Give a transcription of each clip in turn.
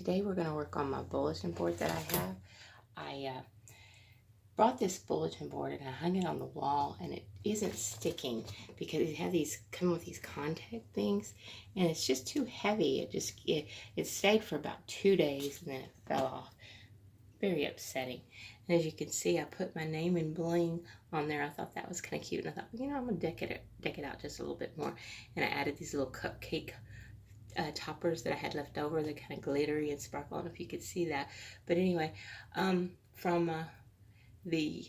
today we're going to work on my bulletin board that I have. I brought this bulletin board and I hung it on the wall, and it isn't sticking because it had these come with these contact things, and it's just too heavy. It stayed for about 2 days and then it fell off. Very upsetting. And as you can see, I put my name in Bling on there. I thought that was kind of cute, and I thought, you know, I'm gonna deck it out just a little bit more. And I added these little cupcake toppers that I had left over. They're kind of glittery and sparkle. I don't know if you could see that, but anyway, from the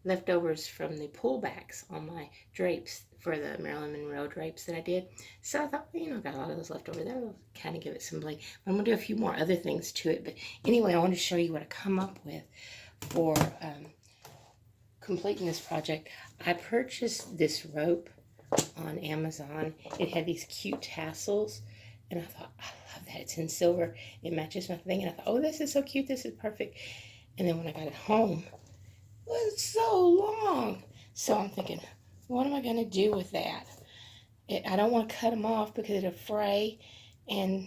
leftovers from the pullbacks on my drapes for the Marilyn Monroe drapes that I did. So I thought, you know, got a lot of those left over there. I'll kind of give it some bling. I'm going to do a few more other things to it. But anyway, I want to show you what I come up with for completing this project. I purchased this rope on Amazon. It had these cute tassels. And I thought, I love that. It's in silver. It matches my thing. And I thought, oh, this is so cute. This is perfect. And then when I got it home, it was so long. So I'm thinking, what am I going to do with that? I don't want to cut them off because it'll fray. And,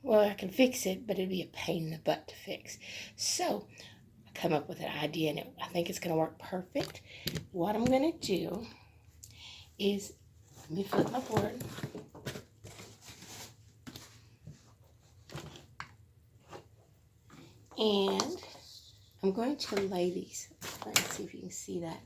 well, I can fix it, but it'd be a pain in the butt to fix. So I come up with an idea, and I think it's going to work perfect. What I'm going to do is, let me flip my board. And I'm going to lay these, let's see if you can see that.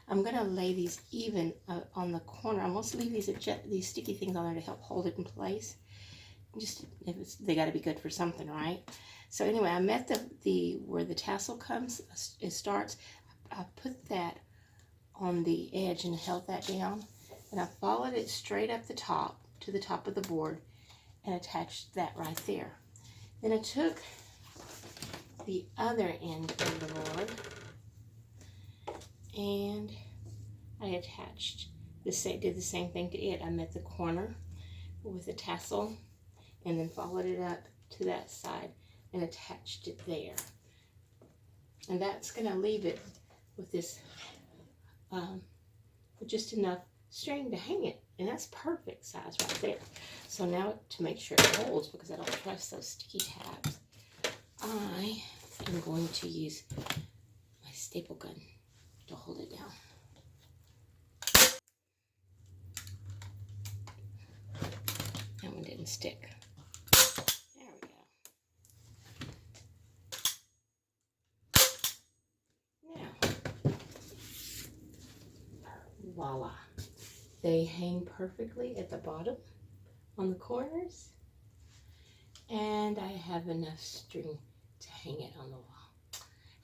I'm going to lay these even on the corner. I'm going to leave these sticky things on there to help hold it in place. Just, they got to be good for something, right? So anyway, I met where the tassel comes, it starts. I put that on the edge and held that down. And I followed it straight up the top to the top of the board and attached that right there. Then I took the other end of the board and I attached did the same thing to it. I met the corner with a tassel and then followed it up to that side and attached it there. And that's going to leave it with this with just enough string to hang it, and that's perfect size right there. So now to make sure it holds, because I don't trust those sticky tabs, I am going to use my staple gun to hold it down. That one didn't stick. There we go. Now, voila. They hang perfectly at the bottom on the corners, and I have enough string to hang it on the wall.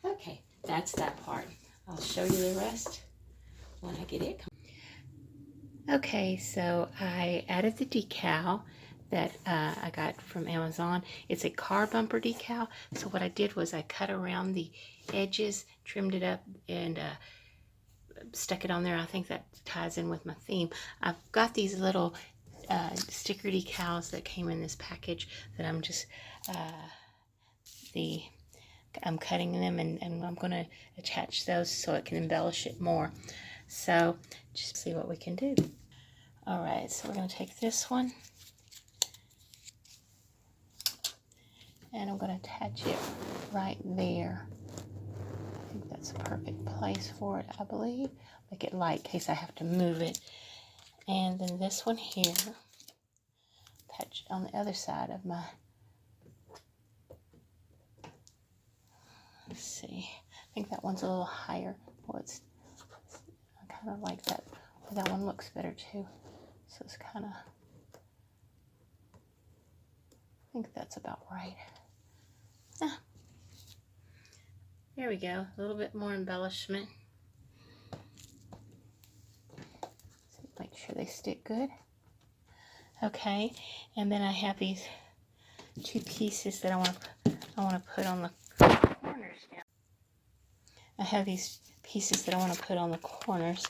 Okay, that's that part. I'll show you the rest when I get it. Okay, so I added the decal that I got from Amazon. It's a car bumper decal. So what I did was I cut around the edges, trimmed it up, and stuck it on there. I think that ties in with my theme. I've got these little sticker decals that came in this package that I'm just I'm cutting them, and I'm going to attach those so it can embellish it more. So just see what we can do. All right, so we're going to take this one and I'm going to attach it right there. I think that's a perfect place for it, I believe. Make it light in case I have to move it. And then this one here, attach on the other side of my, let's see, I think that one's a little higher. Well, I kind of like that. Well, that one looks better too. So it's kind of, I think that's about right. There we go, a little bit more embellishment. Make sure they stick good. Okay, and then I have these two pieces that I want to put on the corners now. I have these pieces that I want to put on the corners.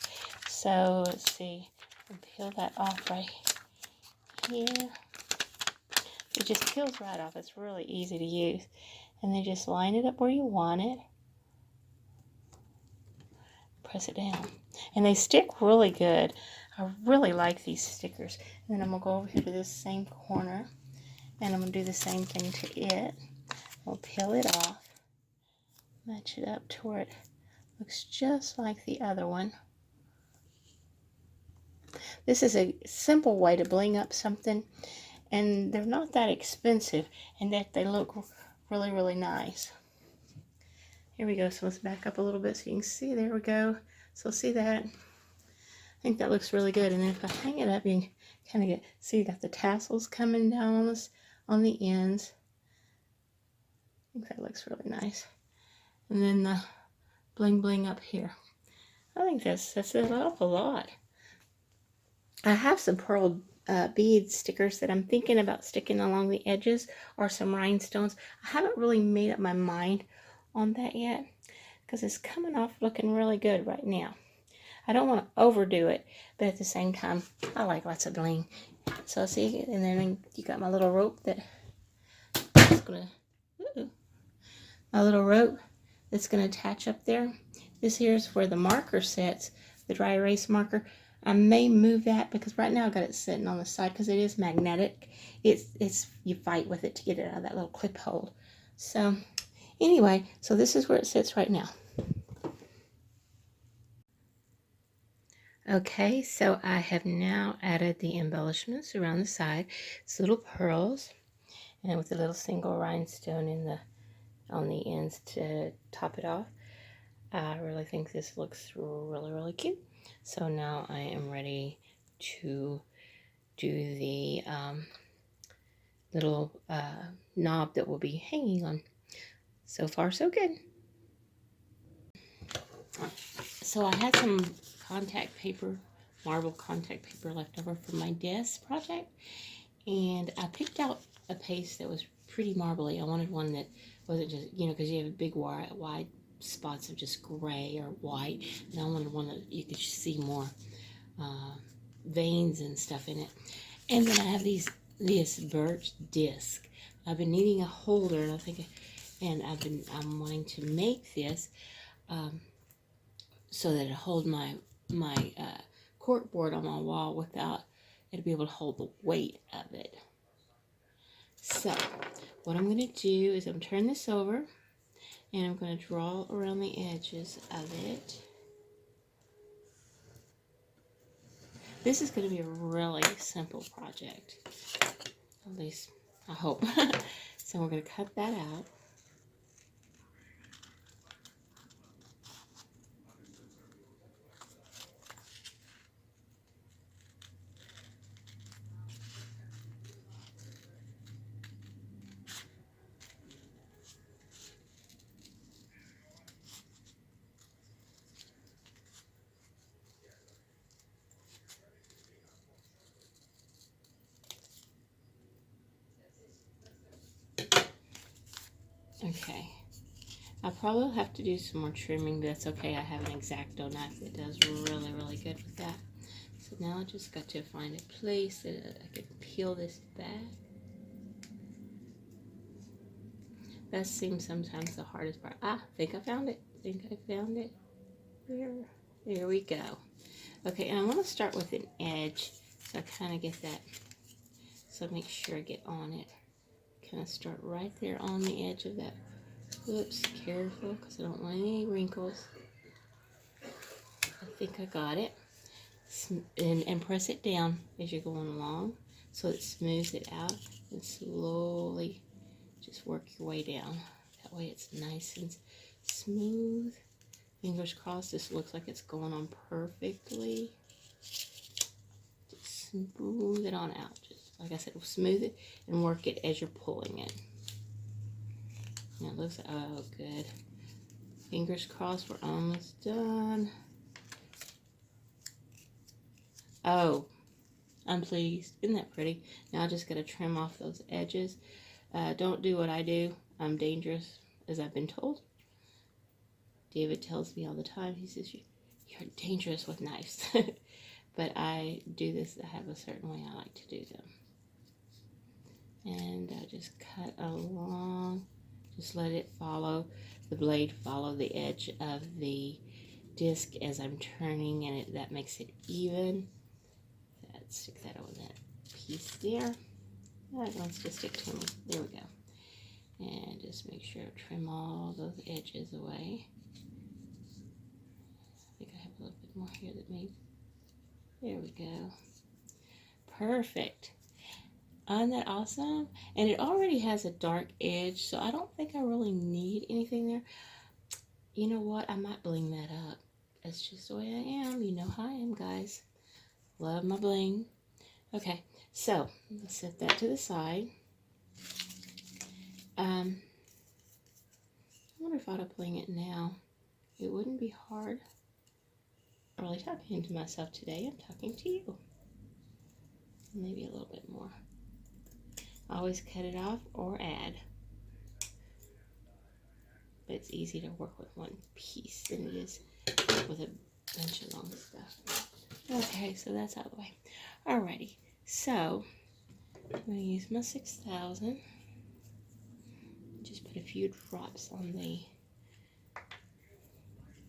So let's see, I'll peel that off right here. It just peels right off. It's really easy to use. And then just line it up where you want it. Press it down. And they stick really good. I really like these stickers. And then I'm going to go over here to this same corner. And I'm going to do the same thing to it. We'll peel it off, match it up to where it looks just like the other one. This is a simple way to bling up something, and they're not that expensive, and that they look really, really nice. Here we go. So let's back up a little bit so you can see. There we go. So see that? I think that looks really good. And then if I hang it up, you can kind of see you got the tassels coming down on this, on the ends. I think that looks really nice. And then the bling bling up here. I think that's it up a lot. I have some pearl bead stickers that I'm thinking about sticking along the edges, or some rhinestones. I haven't really made up my mind on that yet, because it's coming off looking really good right now. I don't want to overdo it, but at the same time, I like lots of bling. So see, and then you got my little rope that is gonna, my little rope that's gonna attach up there. This here is where the marker sits, the dry erase marker. I may move that because right now I've got it sitting on the side because it is magnetic. It's you fight with it to get it out of that little clip hold. So anyway, so this is where it sits right now. Okay, so I have now added the embellishments around the side. It's little pearls, and with a little single rhinestone in the on the ends to top it off. I really think this looks really, really cute. So now I am ready to do the little knob that will be hanging on. So far, so good. So I had some contact paper, marble contact paper left over from my desk project, and I picked out a paste that was pretty marbly. I wanted one that wasn't just, you know, because you have big wide spots of just gray or white, and I wanted one that you could see more veins and stuff in it. And then I have this birch disc. I've been needing a holder, and I think, and I'm wanting to make this so that it hold my cork board on my wall without it be able to hold the weight of it. So what I'm going to do is I'm turn this over, and I'm going to draw around the edges of it. This is going to be a really simple project, at least I hope. So we're going to cut that out. Okay, I probably have to do some more trimming, but that's okay. I have an X-Acto knife that does really, really good with that. So now I just got to find a place that I can peel this back. That seems sometimes the hardest part. I think I found it. There we go. Okay, and I want to start with an edge, so I kind of get that. So make sure I get on it. Kind of start right there on the edge of that. Oops, careful, because I don't want any wrinkles. I think I got it. And press it down as you're going along so it smooths it out, and slowly just work your way down. That way it's nice and smooth. Fingers crossed, this looks like it's going on perfectly. Just smooth it on out. Just like I said, smooth it and work it as you're pulling it. Now it looks, oh good. Fingers crossed, we're almost done. Oh, I'm pleased. Isn't that pretty? Now I just got to trim off those edges. Don't do what I do. I'm dangerous, as I've been told. David tells me all the time, he says, you're dangerous with knives. But I do this, I have a certain way I like to do them. And I just cut along, just let it follow, the blade follow the edge of the disc as I'm turning, and that makes it even. Stick that over that piece there. That wants to stick to me. There we go. And just make sure to trim all those edges away. I think I have a little bit more here that maybe. There we go. Perfect. Isn't that awesome? And it already has a dark edge, so I don't think I really need anything there. You know what? I might bling that up. That's just the way I am. You know how I am, guys. Love my bling. Okay, so let's set that to the side. I wonder if I ought to bling it now. It wouldn't be hard. I'm really talking to myself today. I'm talking to you. Maybe a little bit more. Always cut it off or add. But it's easy to work with one piece than it is with a bunch of long stuff. Okay, so that's out of the way. Alrighty, so I'm going to use my 6,000. Just put a few drops on the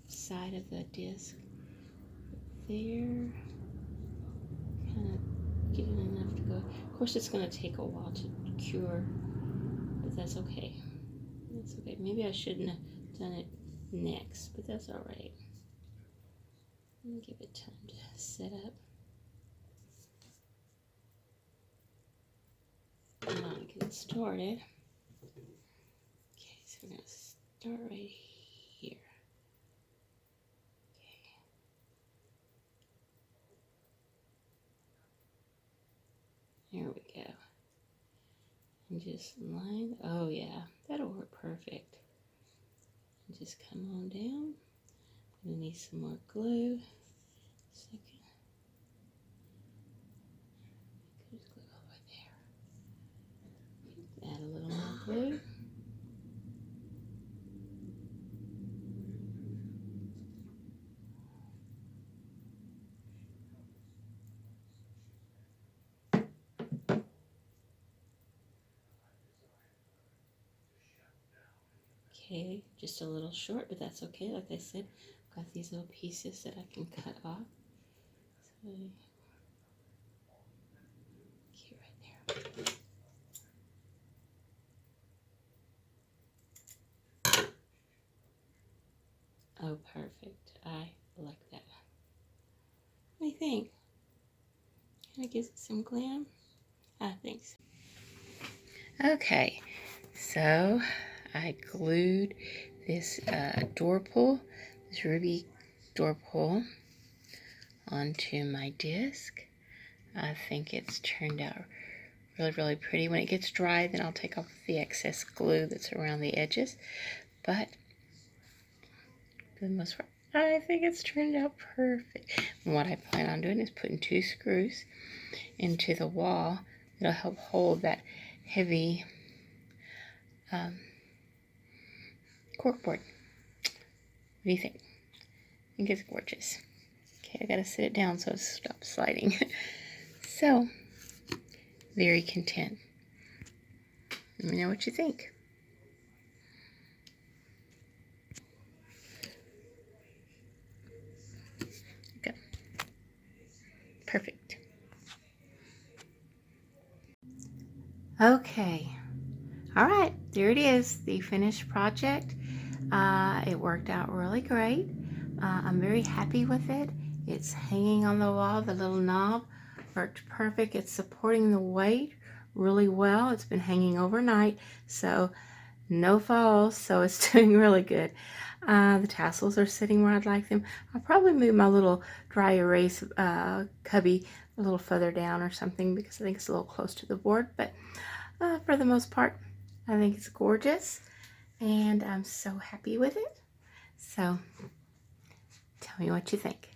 side of the disc. There. Kind of get it enough to go. Of course, it's going to take a while to cure, but that's okay. That's okay. Maybe I shouldn't have done it next, but that's all right. Give it time to set up. I'll get started. Okay, so we're going to start right here. Okay. There we go. And just line, oh yeah, that'll work perfect. And just come on down. I'm gonna need some more glue. Second. There's glue all the way there. Add a little more glue. Okay, just a little short, but that's okay. Like I said, I've got these little pieces that I can cut off. So, okay, right there. Oh, perfect. I like that. What do you think? Kind of gives it some glam? I think so. Okay, so I glued this door pull, this ruby door pull, onto my disc. I think it's turned out really, really pretty. When it gets dry, then I'll take off the excess glue that's around the edges. But for the most part, I think it's turned out perfect. And what I plan on doing is putting 2 screws into the wall. It'll help hold that heavy corkboard. What do you think? I think it's gorgeous. Okay, I gotta sit it down so it stops sliding. So, very content. Let me know what you think. Go. Perfect. Okay. All right, there it is, the finished project. It worked out really great. I'm very happy with it. It's hanging on the wall. The little knob worked perfect. It's supporting the weight really well. It's been hanging overnight, so no falls, so it's doing really good. The tassels are sitting where I'd like them. I'll probably move my little dry erase cubby a little further down or something because I think it's a little close to the board, but for the most part, I think it's gorgeous, and I'm so happy with it. So, tell me what you think.